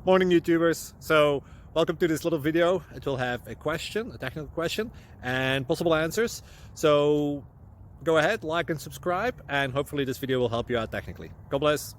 Morning YouTubers. So welcome to this little video. It will have a question, a technical question, and possible answers. So go ahead, like and subscribe, and hopefully this video will help you out technically. God bless.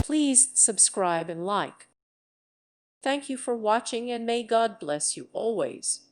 Please subscribe and like. Thank you for watching, and may God bless you always.